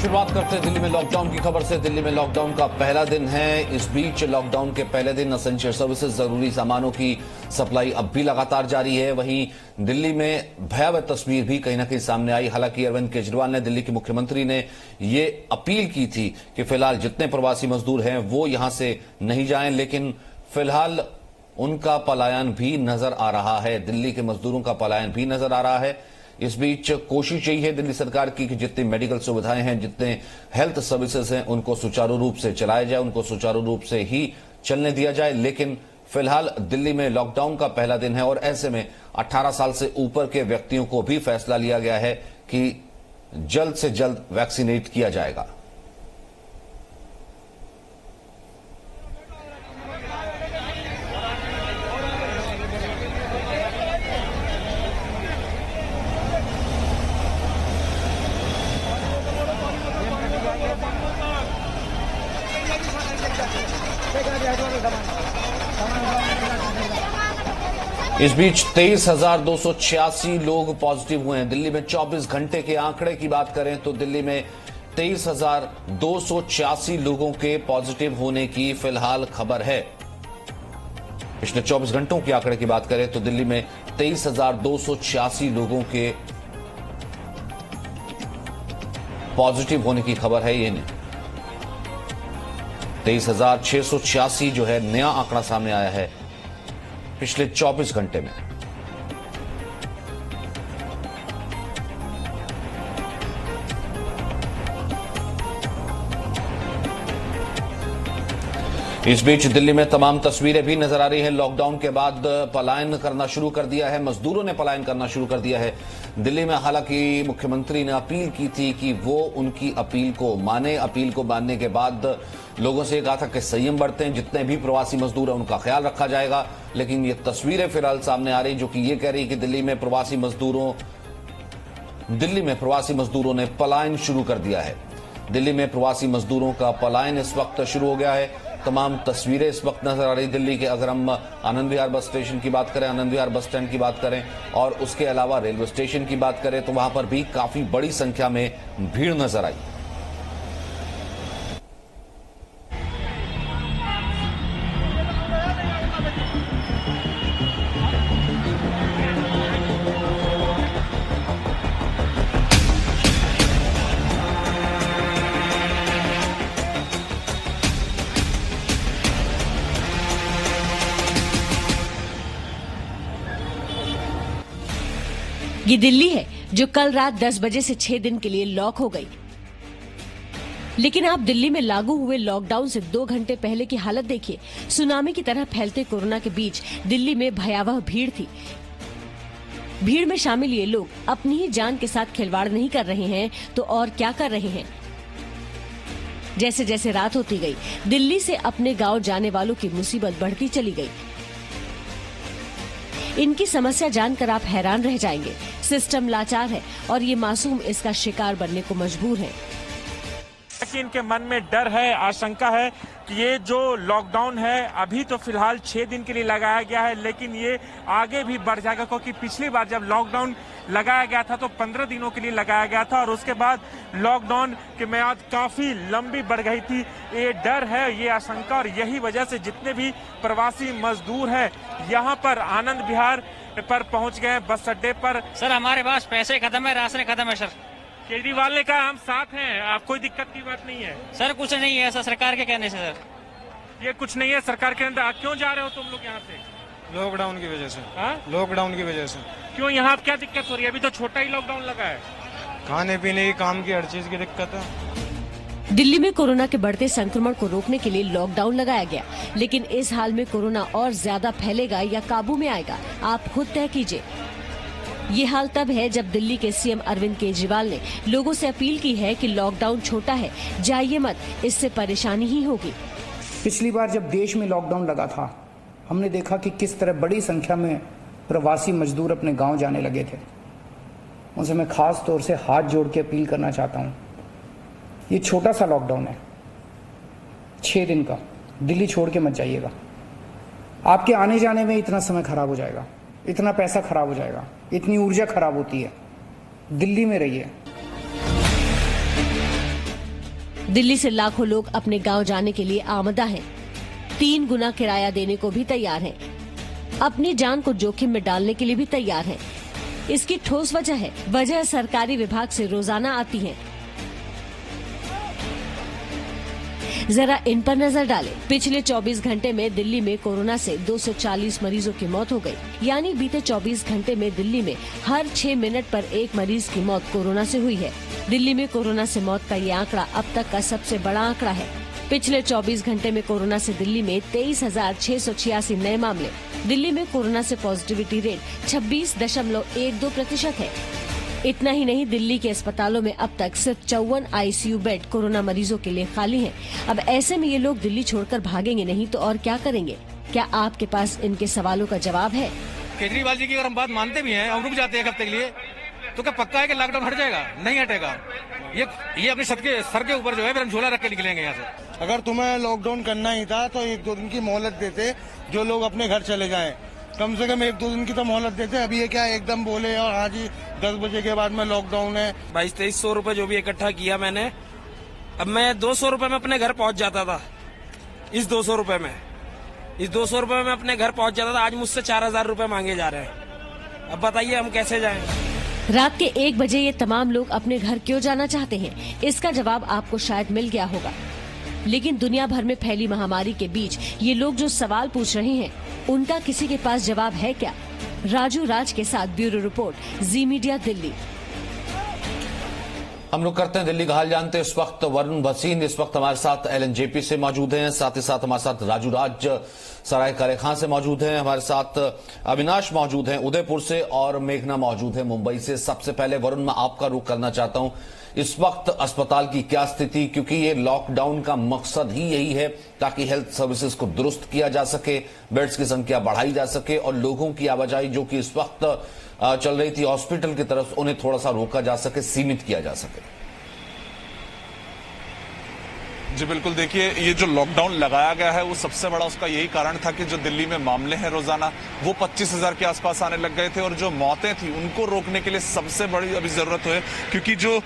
शुरुआत करते हैं दिल्ली में लॉकडाउन की खबर से। दिल्ली में लॉकडाउन का पहला दिन है। इस बीच लॉकडाउन के पहले दिन एसेंशियल सर्विसेज, जरूरी सामानों की सप्लाई अब भी लगातार जारी है। वहीं दिल्ली में भयावह तस्वीर भी कहीं ना कहीं सामने आई। हालांकि अरविंद केजरीवाल ने, दिल्ली के मुख्यमंत्री ने ये अपील की थी कि फिलहाल जितने प्रवासी मजदूर हैं वो यहां से नहीं जाएं, लेकिन फिलहाल उनका पलायन भी नजर आ रहा है। दिल्ली के मजदूरों का पलायन भी नजर आ रहा है। इस बीच कोशिश यही है दिल्ली सरकार की कि जितनी मेडिकल सुविधाएं हैं, जितने हेल्थ सर्विसेज हैं, उनको सुचारू रूप से चलाया जाए, उनको सुचारू रूप से ही चलने दिया जाए। लेकिन फिलहाल दिल्ली में लॉकडाउन का पहला दिन है और ऐसे में 18 साल से ऊपर के व्यक्तियों को भी फैसला लिया गया है कि जल्द से जल्द वैक्सीनेट किया जाएगा। इस बीच 23,286 लोग पॉजिटिव हुए हैं। दिल्ली में 24 घंटे के आंकड़े की बात करें तो दिल्ली में 23,286 लोगों के पॉजिटिव होने की फिलहाल खबर है। पिछले 24 घंटों के आंकड़े की बात करें तो दिल्ली में 23,286 लोगों के पॉजिटिव होने की खबर है। ये 23,686 जो है नया आंकड़ा सामने आया है पिछले 24 घंटे में। इस बीच दिल्ली में तमाम तस्वीरें भी नजर आ रही हैं। लॉकडाउन के बाद पलायन करना शुरू कर दिया है, मजदूरों ने पलायन करना शुरू कर दिया है दिल्ली में। हालांकि मुख्यमंत्री ने अपील की थी कि वो उनकी अपील को माने। अपील को मानने के बाद लोगों से कहा था कि संयम बरतें, जितने भी प्रवासी मजदूर हैं उनका ख्याल रखा जाएगा। लेकिन ये तस्वीरें फिलहाल सामने आ रही जो कि ये कह रही कि दिल्ली में प्रवासी मजदूरों ने पलायन शुरू कर दिया है। दिल्ली में प्रवासी मजदूरों का पलायन इस वक्त शुरू हो गया है। तमाम तस्वीरें इस वक्त नजर आ रही दिल्ली के। अगर हम आनंद विहार बस स्टेशन की बात करें, आनंद विहार बस स्टैंड की बात करें और उसके अलावा रेलवे स्टेशन की बात करें तो वहां पर भी काफी बड़ी संख्या में भीड़ नजर आई। ये दिल्ली है जो कल रात 10 बजे से 6 दिन के लिए लॉक हो गई। लेकिन आप दिल्ली में लागू हुए लॉकडाउन से 2 घंटे पहले की हालत देखिए। सुनामी की तरह फैलते कोरोना के बीच दिल्ली में भयावह भीड़ थी। भीड़ में शामिल ये लोग अपनी ही जान के साथ खिलवाड़ नहीं कर रहे हैं तो और क्या कर रहे हैं। जैसे जैसे रात होती गई, दिल्ली से अपने गांव जाने वालों की मुसीबत बढ़ती चली गई। इनकी समस्या जानकर आप हैरान रह जाएंगे। सिस्टम लाचार है और ये मासूम इसका शिकार बनने को मजबूर है। कि इनके मन में डर है, आशंका है कि ये जो लॉकडाउन है अभी तो फिलहाल 6 दिन के लिए लगाया गया है, लेकिन ये आगे भी बढ़ जाएगा। क्योंकि पिछली बार जब लॉकडाउन लगाया गया था तो 15 दिनों के लिए लगाया गया था और उसके बाद लॉकडाउन की मियाद काफी लंबी बढ़ गई थी। ये डर है, ये आशंका, और यही वजह से जितने भी प्रवासी मजदूर हैं यहाँ पर आनंद विहार पर पहुंच गए बस अड्डे पर। सर हमारे पास पैसे खत्म है, राशन खत्म है सर। केजरीवाल ने कहा हम साथ हैं, आप कोई दिक्कत की बात नहीं है। सर कुछ नहीं है ऐसा सरकार के कहने से सर। ये कुछ नहीं है सरकार के अंदर। क्यों जा रहे हो तुम लोग यहाँ से? लॉकडाउन की वजह से। हाँ? लॉकडाउन की वजह से। क्यों, यहाँ क्या दिक्कत हो रही है? अभी तो छोटा ही लॉकडाउन लगा है। खाने पीने की, काम की, हर चीज की दिक्कत है। दिल्ली में कोरोना के बढ़ते संक्रमण को रोकने के लिए लॉकडाउन लगाया गया, लेकिन इस हाल में कोरोना और ज्यादा फैलेगा या काबू में आएगा, आप खुद तय कीजिए। ये हाल तब है जब दिल्ली के सीएम अरविंद केजरीवाल ने लोगों से अपील की है कि लॉकडाउन छोटा है, जाइए मत, इससे परेशानी ही होगी। पिछली बार जब देश में लॉकडाउन लगा था, हमने देखा कि किस तरह बड़ी संख्या में प्रवासी मजदूर अपने गांव जाने लगे थे। उनसे मैं खास तौर से हाथ जोड़ के अपील करना चाहता हूं, ये छोटा सा लॉकडाउन है, 6 दिन का, दिल्ली छोड़ के मत जाइएगा। आपके आने जाने में इतना समय खराब हो जाएगा, इतना पैसा खराब हो जाएगा, इतनी ऊर्जा खराब होती है। दिल्ली में रहिए। दिल्ली से लाखों लोग अपने गांव जाने के लिए आमदा हैं। 3 गुना किराया देने को भी तैयार हैं। अपनी जान को जोखिम में डालने के लिए भी तैयार हैं। इसकी ठोस वजह सरकारी विभाग से रोजाना आती है। जरा इन पर नजर डालें। पिछले 24 घंटे में दिल्ली में कोरोना से 240 मरीजों की मौत हो गई। यानी बीते 24 घंटे में दिल्ली में हर 6 मिनट पर एक मरीज की मौत कोरोना से हुई है। दिल्ली में कोरोना से मौत का ये आंकड़ा अब तक का सबसे बड़ा आंकड़ा है। पिछले 24 घंटे में कोरोना से दिल्ली में 23,686 नए मामले। दिल्ली में कोरोना से पॉजिटिविटी रेट 26.12% है। इतना ही नहीं, दिल्ली के अस्पतालों में अब तक सिर्फ 54 आईसीयू बेड कोरोना मरीजों के लिए खाली हैं। अब ऐसे में ये लोग दिल्ली छोड़कर भागेंगे नहीं तो और क्या करेंगे? क्या आपके पास इनके सवालों का जवाब है? केजरीवाल जी की अगर हम बात मानते भी हैं और रुक जाते हैं एक हफ्ते के लिए, तो क्या पक्का है कि लॉकडाउन हट जाएगा? नहीं हटेगा। ये अपने सर के ऊपर जो है फिर हम झोला रख के निकलेंगे यहाँ से। अगर तुम्हें लॉकडाउन करना ही था तो 1-2 दिन की मोहलत देते, जो लोग अपने घर चले जाएं। कम से कम 1-2 दिन की तो मोहलत देते। अभी ये क्या एकदम बोले और हाँ जी 10 बजे के बाद में लॉकडाउन है। 2200-2300 रुपए जो भी इकट्ठा किया मैंने, अब मैं 200 रुपए में अपने घर पहुंच जाता था। इस 200 रुपए में अपने घर पहुंच जाता था। आज मुझसे 4000 रुपए मांगे जा रहे हैं। अब बताइए हम कैसे जाएं? रात के 1 बजे ये तमाम लोग अपने घर क्यों जाना चाहते हैं? इसका जवाब आपको शायद मिल गया होगा। लेकिन दुनिया भर में फैली महामारी के बीच ये लोग जो सवाल पूछ रहे हैं, उनका किसी के पास जवाब है क्या? राजू राज के साथ ब्यूरो रिपोर्ट, जी मीडिया, दिल्ली। हम लोग करते हैं दिल्ली का हाल जानते हैं। इस वक्त वरुण भसीन इस वक्त हमारे साथ एलएनजेपी से मौजूद हैं, साथ ही साथ हमारे साथ राजू राज सराय काले खां से मौजूद हैं, हमारे साथ अविनाश मौजूद हैं उदयपुर से और मेघना मौजूद है मुंबई से। सबसे पहले वरुण, मैं आपका रुख करना चाहता हूं, इस वक्त अस्पताल की क्या स्थिति? क्योंकि ये लॉकडाउन का मकसद ही यही है ताकि हेल्थ सर्विसेज को दुरुस्त किया जा सके, बेड्स की संख्या बढ़ाई जा सके और लोगों की आवाजाही जो कि इस वक्त चल रही थी हॉस्पिटल की तरफ, उन्हें थोड़ा सा रोका जा सके, सीमित किया जा सके। जी बिल्कुल, देखिए ये जो लॉकडाउन लगाया गया है वो सबसे बड़ा उसका यही कारण था कि जो दिल्ली में मामले हैं रोजाना वो 25,000 के आसपास आने लग गए थे और जो मौतें थी उनको रोकने के लिए सबसे बड़ी अभी जरूरत है, क्योंकि जो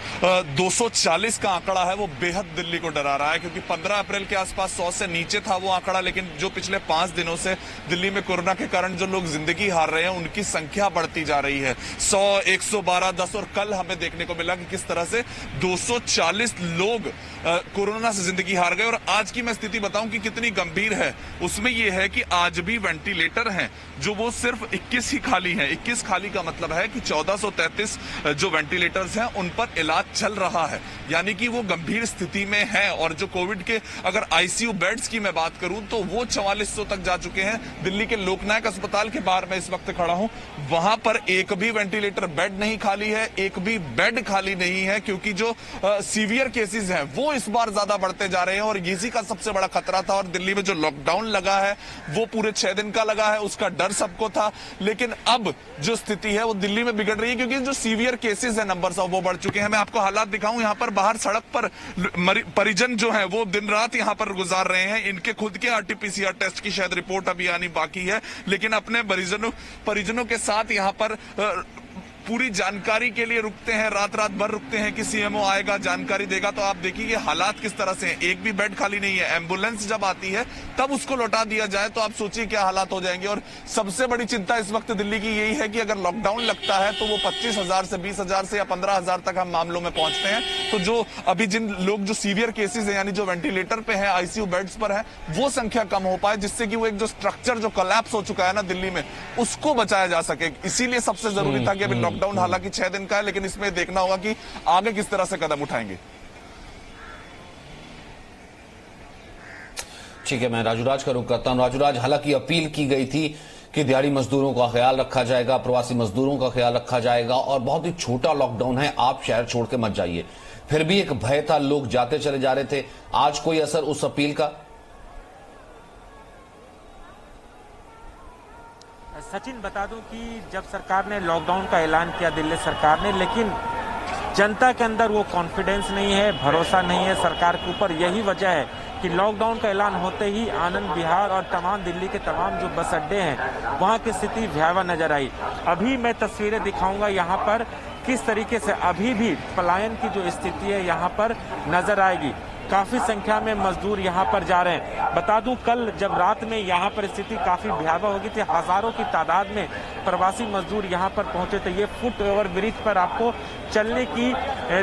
240 का आंकड़ा है वो बेहद दिल्ली को डरा रहा है। क्योंकि 15 अप्रैल के आसपास 100 से नीचे था वो आंकड़ा, लेकिन जो पिछले 5 दिनों से दिल्ली में कोरोना के कारण जो लोग जिंदगी हार रहे हैं उनकी संख्या बढ़ती जा रही है। 100, 112, 10 और कल हमें देखने को मिला कि किस तरह से 240 लोग कोरोना से जिंदगी हार गए। और आज की मैं स्थिति बताऊं कि कितनी गंभीर है, उसमें यह है कि आज भी वेंटिलेटर हैं जो वो सिर्फ 21 ही खाली हैं। 21 खाली का मतलब है कि 1433 जो वेंटिलेटर्स हैं उन पर इलाज चल रहा है, यानी कि वो गंभीर स्थिति में है। और जो कोविड के अगर आईसीयू बेड्स की मैं बात करूं तो वो 4400 तक जा चुके हैं। दिल्ली के लोकनायक अस्पताल के बाहर मैं इस वक्त खड़ा हूं, वहां पर एक भी वेंटिलेटर बेड नहीं खाली है, एक भी बेड खाली नहीं है, क्योंकि जो सीवियर केसेस हैं वो इस बार ज्यादा बढ़ते जा रहे हैं और इसी का सबसे बड़ा खतरा था। और दिल्ली में जो लॉकडाउन लगा है वो पूरे 6 दिन का लगा है, उसका डर सबको था। लेकिन अब जो स्थिति है वो दिल्ली में बिगड़ रही है, क्योंकि जो सीवियर केसेस है नंबर वो बढ़ चुके हैं। मैं आपको हालात दिखाऊं, यहाँ पर बाहर सड़क पर परिजन जो है वो दिन रात यहाँ पर गुजार रहे हैं। इनके खुद के आरटीपीसीआर टेस्ट की शायद रिपोर्ट अभी आनी बाकी है, लेकिन अपने परिजनों के साथ यहाँ पर पूरी जानकारी के लिए रुकते हैं, रात भर रुकते हैं कि सीएमओ आएगा, जानकारी देगा। तो आप देखिए ये हालात किस तरह से हैं, एक भी बेड खाली नहीं है। एम्बुलेंस जब आती है तब उसको लौटा दिया जाए तो आप सोचिए क्या हालात हो जाएंगे। और सबसे बड़ी चिंता इस वक्त दिल्ली की यही है कि अगर लॉकडाउन लगता है तो वो 25,000 से 20,000 से या 15,000 तक हम मामलों में पहुंचते हैं। तो जो अभी जिन लोग जो सीवियर केसेस है, यानी जो वेंटिलेटर पे है, आईसीयू बेड्स पर है, वो संख्या कम हो पाए, जिससे कि वो एक जो स्ट्रक्चर जो कोलैप्स हो चुका है ना दिल्ली में, उसको बचाया जा सके। इसीलिए सबसे जरूरी था कि अभी लॉकडाउन हालांकि 6 दिन का है, लेकिन इसमें देखना होगा कि आगे किस तरह से कदम उठाएंगे। ठीक है, मैं राजूराज का रुख करता हूं। राजूराज, हालांकि अपील की गई थी कि दिहाड़ी मजदूरों का ख्याल रखा जाएगा, प्रवासी मजदूरों का ख्याल रखा जाएगा और बहुत ही छोटा लॉकडाउन है, आप शहर छोड़ के मत जाइए। फिर भी एक भय था, लोग जाते चले जा रहे थे। आज कोई असर उस अपील का? सचिन, बता दूं कि जब सरकार ने लॉकडाउन का ऐलान किया दिल्ली सरकार ने, लेकिन जनता के अंदर वो कॉन्फिडेंस नहीं है, भरोसा नहीं है सरकार के ऊपर। यही वजह है कि लॉकडाउन का ऐलान होते ही आनंद विहार और तमाम दिल्ली के तमाम जो बस अड्डे हैं वहाँ की स्थिति भयावह नजर आई। अभी मैं तस्वीरें दिखाऊंगा यहाँ पर किस तरीके से अभी भी पलायन की जो स्थिति है यहाँ पर नजर आएगी। काफी संख्या में मजदूर यहाँ पर जा रहे हैं। बता दूं, कल जब रात में यहाँ पर स्थिति काफी भयावह हो गई थी, हजारों की तादाद में प्रवासी मजदूर यहाँ पर पहुंचे थे। ये फुट ओवर ब्रिज पर आपको चलने की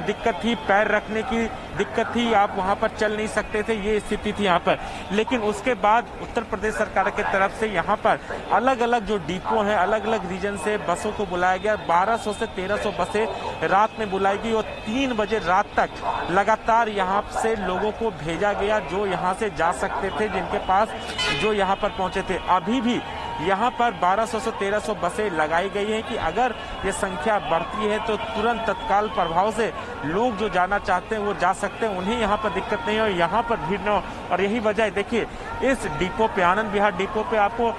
दिक्कत थी, पैर रखने की दिक्कत थी, आप वहां पर चल नहीं सकते थे, ये स्थिति थी यहाँ पर। लेकिन उसके बाद उत्तर प्रदेश सरकार के तरफ से यहाँ पर अलग अलग जो डिपो हैं, अलग अलग रीजन से बसों को बुलाया गया। 1200 से 1300 बसें रात में बुलाई गई और 3 बजे रात तक लगातार यहाँ से लोगों को भेजा गया जो यहाँ से जा सकते थे, जिनके पास जो यहाँ पर पहुंचे थे। अभी भी यहाँ पर 1200 से 1300 बसें लगाई गई हैं कि अगर ये संख्या बढ़ती है तो तुरंत तत्काल प्रभाव से लोग जो जाना चाहते हैं वो जा सकते हैं, उन्हें यहाँ पर दिक्कत नहीं हो, यहाँ पर भीड़ न हो। और यही वजह है, देखिए इस डिपो पे, आनंद विहार डिपो पे आपको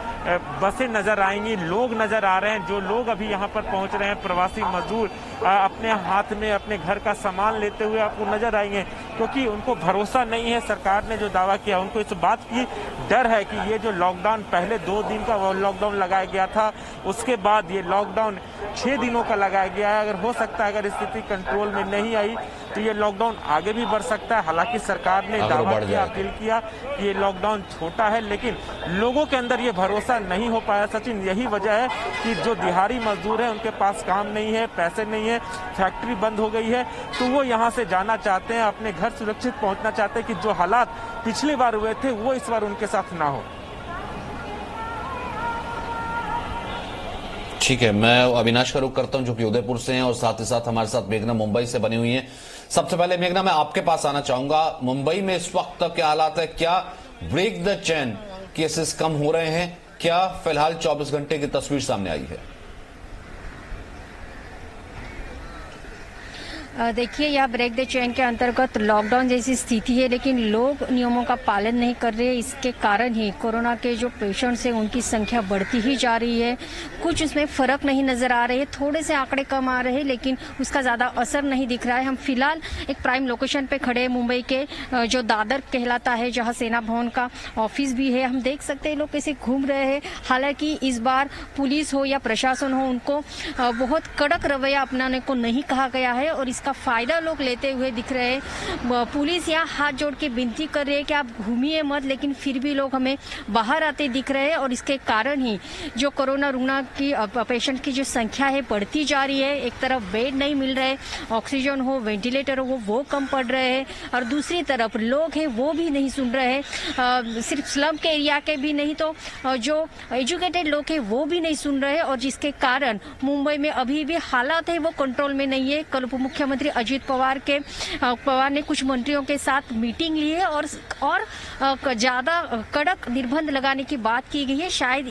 बसें नजर आएंगी, लोग नजर आ रहे हैं। जो लोग अभी यहाँ पर पहुँच रहे हैं, प्रवासी मजदूर अपने हाथ में अपने घर का सामान लेते हुए आपको नजर आएंगे, क्योंकि उनको भरोसा नहीं है। सरकार ने जो दावा किया, उनको इस बात की डर है कि ये जो लॉकडाउन पहले 2 दिन का लॉकडाउन लगाया गया था, उसके बाद ये लॉकडाउन 6 दिनों का लगाया गया है। अगर हो सकता है, अगर स्थिति कंट्रोल में नहीं आई तो ये लॉकडाउन आगे भी बढ़ सकता है। हालांकि सरकार ने दावा किया, अपील किया कि ये लॉकडाउन छोटा है, लेकिन लोगों के अंदर ये भरोसा नहीं हो पाया। सचिन, यही वजह है कि जो दिहाड़ी मजदूर है उनके पास काम नहीं है, पैसे नहीं है, फैक्ट्री बंद हो गई है, तो वो यहाँ से जाना चाहते हैं, अपने घर सुरक्षित पहुंचना चाहते हैं कि जो हालात पिछली बार हुए थे वो इस बार उनके साथ ना हो। ठीक है, मैं अविनाश का रुख करता हूं जो कि उदयपुर से हैं और साथ ही साथ हमारे साथ मेघना मुंबई से बनी हुई हैं। सबसे पहले मेघना, मैं आपके पास आना चाहूंगा। मुंबई में इस वक्त क्या हालात है? क्या ब्रेक द चेन केसेस कम हो रहे हैं? क्या फिलहाल 24 घंटे की तस्वीर सामने आई है? देखिए, यह ब्रेक द चेन के अंतर्गत लॉकडाउन जैसी स्थिति है, लेकिन लोग नियमों का पालन नहीं कर रहे। इसके कारण ही कोरोना के जो पेशेंट्स हैं उनकी संख्या बढ़ती ही जा रही है। कुछ उसमें फर्क नहीं नजर आ रहे हैं, थोड़े से आंकड़े कम आ रहे हैं, लेकिन उसका ज़्यादा असर नहीं दिख रहा है। हम फिलहाल एक प्राइम लोकेशन पे खड़े हैं, मुंबई के जो दादर कहलाता है, जहाँ सेना भवन का ऑफिस भी है। हम देख सकते हैं लोग कैसे घूम रहे हैं। हालांकि इस बार पुलिस हो या प्रशासन हो, उनको बहुत कड़क रवैया अपनाने को नहीं कहा गया है और का फायदा लोग लेते हुए दिख रहे हैं। पुलिस यहाँ हाथ जोड़ के विनती कर रही है कि आप घूमिए मत, लेकिन फिर भी लोग हमें बाहर आते दिख रहे हैं और इसके कारण ही जो कोरोना रुग्ण की पेशेंट की जो संख्या है बढ़ती जा रही है। एक तरफ बेड नहीं मिल रहे, ऑक्सीजन हो, वेंटिलेटर हो, वो कम पड़ रहे हैं, और दूसरी तरफ लोग हैं वो भी नहीं सुन रहे हैं। सिर्फ स्लम के एरिया के भी नहीं, तो जो एजुकेटेड लोग हैं वो भी नहीं सुन रहे हैं, और जिसके कारण मुंबई में अभी भी हालात है वो कंट्रोल में नहीं है। कल मुख्यमंत्री अजित पवार ने कुछ मंत्रियों के साथ मीटिंग ली है और ज्यादा कड़क निर्बंध लगाने की बात की गई है। शायद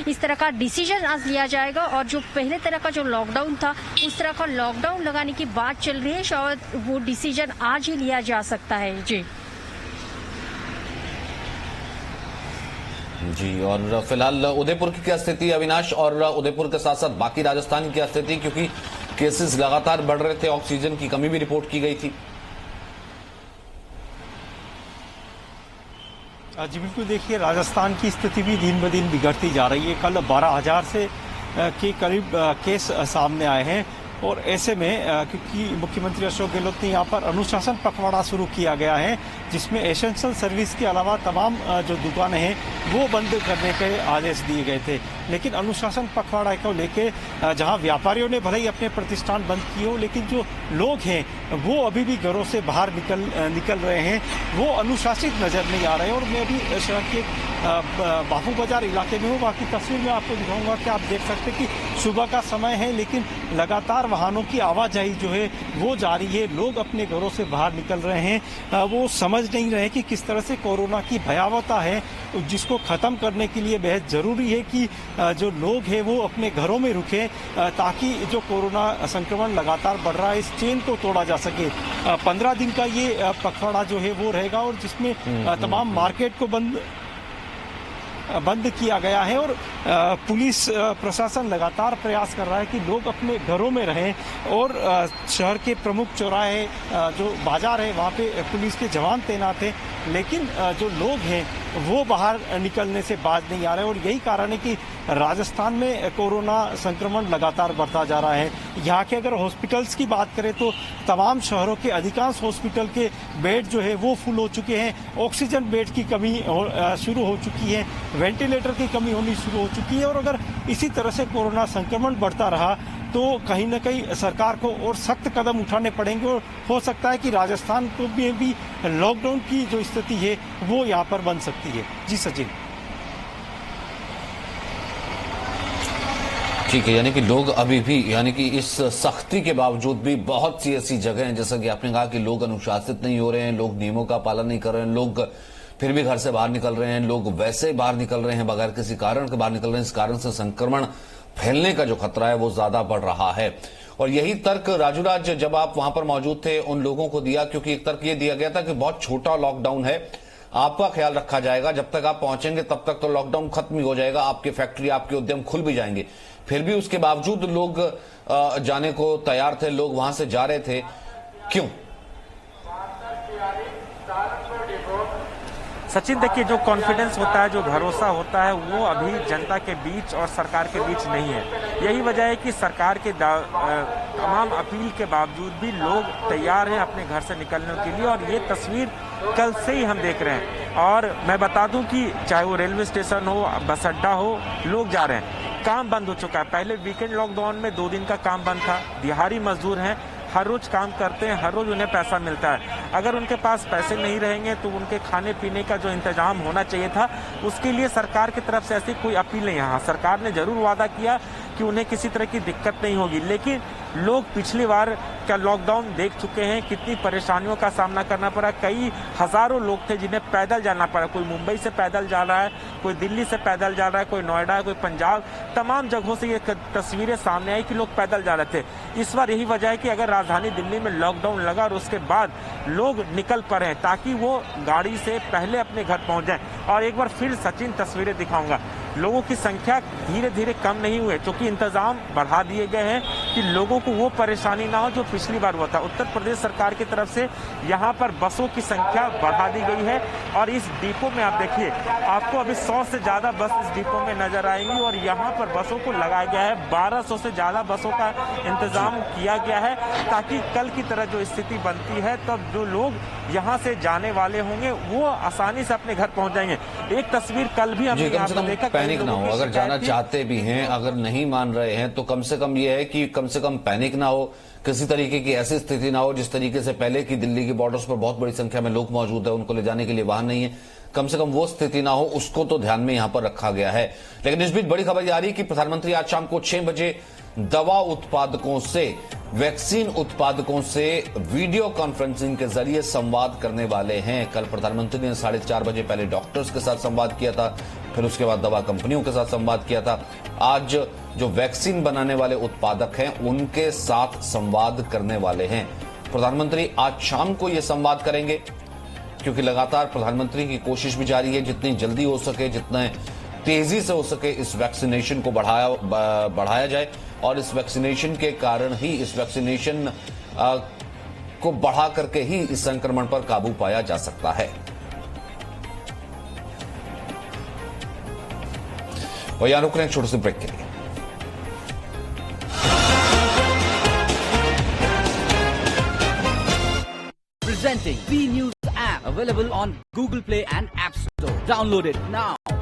इस तरह का डिसीजन आज लिया जाएगा, और जो पहले तरह का जो लॉकडाउन था उस तरह का लॉकडाउन लगाने की बात चल रही है, शायद वो डिसीजन आज ही लिया जा सकता है। जी, और फिलहाल उदयपुर की क्या स्थिति है अविनाश? और उदयपुर के साथ साथ बाकी राजस्थान की क्या स्थिति, क्योंकि केसेस लगातार बढ़ रहे थे, ऑक्सीजन की कमी भी रिपोर्ट की गई थी। जी बिल्कुल, देखिए राजस्थान की स्थिति भी दिन ब दिन बिगड़ती जा रही है। कल 12,000 से के करीब केस सामने आए हैं, और ऐसे में क्योंकि मुख्यमंत्री अशोक गहलोत ने यहाँ पर अनुशासन पखवाड़ा शुरू किया गया है, जिसमें एसेंशियल सर्विस के अलावा तमाम जो दुकानें हैं वो बंद करने के आदेश दिए गए थे। लेकिन अनुशासन पखवाड़ा को लेके जहाँ व्यापारियों ने भले ही अपने प्रतिष्ठान बंद किए हो, लेकिन जो लोग हैं वो अभी भी घरों से बाहर निकल रहे हैं, वो अनुशासित नजर नहीं आ रहे हैं। और मैं अभी शहर के बापू बाजार इलाके में हूँ, बाकी तस्वीर में आपको दिखाऊंगा कि आप देख सकते हैं कि सुबह का समय है, लेकिन लगातार वाहनों की आवाजाही जो है वो जारी है। लोग अपने घरों से बाहर निकल रहे हैं, वो समझ नहीं रहे कि किस तरह से कोरोना की भयावहता है, जिसको खत्म करने के लिए बेहद जरूरी है कि जो लोग हैं वो अपने घरों में रुके, ताकि जो कोरोना संक्रमण लगातार बढ़ रहा है इस चेन को तोड़ा जा सके। 15 दिन का ये पखवाड़ा जो है वो रहेगा, और जिसमें तमाम मार्केट को बंद किया गया है, और पुलिस प्रशासन लगातार प्रयास कर रहा है कि लोग अपने घरों में रहें, और शहर के प्रमुख चौराहे जो बाजार है वहाँ पे पुलिस के जवान तैनात हैं, लेकिन जो लोग हैं वो बाहर निकलने से बाज नहीं आ रहे। और यही कारण है कि राजस्थान में कोरोना संक्रमण लगातार बढ़ता जा रहा है। यहाँ के अगर हॉस्पिटल्स की बात करें तो तमाम शहरों के अधिकांश हॉस्पिटल के बेड जो है वो फुल हो चुके हैं। ऑक्सीजन बेड की कमी शुरू हो चुकी है, वेंटिलेटर की कमी होनी शुरू हो चुकी है। और अगर इसी तरह से कोरोना संक्रमण बढ़ता रहा तो कहीं न कहीं सरकार को और सख्त कदम उठाने पड़ेंगे और हो सकता है कि राजस्थान को भी लॉकडाउन की जो स्थिति है वो यहाँ पर बन सकती है। जी सचिन। ठीक है, यानी कि लोग अभी भी, यानी कि इस सख्ती के बावजूद भी बहुत सी ऐसी जगह हैं, जैसा कि आपने कहा, कि लोग अनुशासित नहीं हो रहे हैं, लोग नियमों का पालन नहीं कर रहे हैं, लोग फिर भी घर से बाहर निकल रहे हैं, लोग वैसे बाहर निकल रहे हैं, बगैर किसी कारण के बाहर निकल रहे हैं। इस कारण से संक्रमण फैलने का जो खतरा है वो ज्यादा बढ़ रहा है। और यही तर्क राजूराज जब आप वहां पर मौजूद थे उन लोगों को दिया, क्योंकि एक तर्क ये दिया गया था कि बहुत छोटा लॉकडाउन है, आपका ख्याल रखा जाएगा, जब तक आप पहुंचेंगे तब तक तो लॉकडाउन खत्म ही हो जाएगा, आपकी फैक्ट्री, आपके उद्यम खुल भी जाएंगे। फिर भी उसके बावजूद लोग जाने को तैयार थे, लोग वहां से जा रहे थे, क्यों? सचिन, देखिए, जो कॉन्फिडेंस होता है, जो भरोसा होता है, वो अभी जनता के बीच और सरकार के बीच नहीं है। यही वजह है कि सरकार के तमाम अपील के बावजूद भी लोग तैयार हैं अपने घर से निकलने के लिए। और ये तस्वीर कल से ही हम देख रहे हैं। और मैं बता दूं कि चाहे वो रेलवे स्टेशन हो, बस अड्डा हो, लोग जा रहे हैं। काम बंद हो चुका है। पहले वीकेंड लॉकडाउन में 2 दिन का काम बंद था। दिहाड़ी मजदूर हैं, हर रोज काम करते हैं, हर रोज उन्हें पैसा मिलता है। अगर उनके पास पैसे नहीं रहेंगे तो उनके खाने पीने का जो इंतजाम होना चाहिए था, उसके लिए सरकार की तरफ से ऐसी कोई अपील नहीं है। हाँ, सरकार ने जरूर वादा किया कि उन्हें किसी तरह की दिक्कत नहीं होगी, लेकिन लोग पिछली बार का लॉकडाउन देख चुके हैं, कितनी परेशानियों का सामना करना पड़ा। कई हजारों लोग थे जिन्हें पैदल जाना पड़ा। कोई मुंबई से पैदल जा रहा है, कोई दिल्ली से पैदल जा रहा है, कोई नोएडा, कोई पंजाब, तमाम जगहों से ये तस्वीरें सामने आई कि लोग पैदल जा रहे थे। इस बार यही वजह है कि अगर राजधानी दिल्ली में लॉकडाउन लगा और उसके बाद लोग निकल पड़े ताकि वो गाड़ी से पहले अपने घर पहुंच जाएं। और एक बार फिर सचिन तस्वीरें दिखाऊंगा, लोगों की संख्या धीरे धीरे कम नहीं हुए, क्योंकि इंतजाम बढ़ा दिए गए हैं कि लोगों को वो परेशानी ना हो जो पिछली बार हुआ था। उत्तर प्रदेश सरकार की तरफ से यहाँ पर बसों की संख्या बढ़ा दी गई है। और इस डिपो में आप देखिए, आपको अभी 100 से ज्यादा बस इस डिपो में नजर आएंगी। और यहाँ पर बसों को लगाया गया है, 1200 से ज्यादा बसों का इंतजाम किया गया है, ताकि कल की तरह जो स्थिति बनती है तब जो लोग यहाँ से जाने वाले होंगे वो आसानी से अपने घर पहुंच जाएंगे। एक तस्वीर कल भी हमने यहाँ पर देखा, पैनिक ना हो, अगर जाना चाहते भी हैं, अगर नहीं मान रहे हैं, तो कम से कम ये है कि कम से कम पैनिक ना हो, किसी तरीके की ऐसी स्थिति ना हो जिस तरीके से पहले की दिल्ली के बॉर्डर्स पर बहुत बड़ी संख्या में लोग मौजूद है, उनको ले जाने के लिए वाहन नहीं है, कम से कम वो स्थिति ना हो, उसको तो ध्यान में यहां पर रखा गया है। लेकिन इस बीच बड़ी खबर आ रही है कि प्रधानमंत्री आज शाम को 6 बजे दवा उत्पादकों से, वैक्सीन उत्पादकों से वीडियो कॉन्फ्रेंसिंग के जरिए संवाद करने वाले हैं। कल प्रधानमंत्री ने 4:30 बजे पहले डॉक्टर्स के साथ संवाद किया था, फिर उसके बाद दवा कंपनियों के साथ संवाद किया था। आज जो वैक्सीन बनाने वाले उत्पादक हैं उनके साथ संवाद करने वाले हैं। प्रधानमंत्री आज शाम को यह संवाद करेंगे, क्योंकि लगातार प्रधानमंत्री की कोशिश भी जारी है, जितनी जल्दी हो सके, जितने तेजी से हो सके इस वैक्सीनेशन को बढ़ाया जाए। और इस वैक्सीनेशन के कारण ही, इस वैक्सीनेशन को बढ़ा करके ही इस संक्रमण पर काबू पाया जा सकता है। और यहां रुक रहे हैं छोटे से ब्रेक के लिए। Presenting B News app, available on Google Play and App Store. Download it now.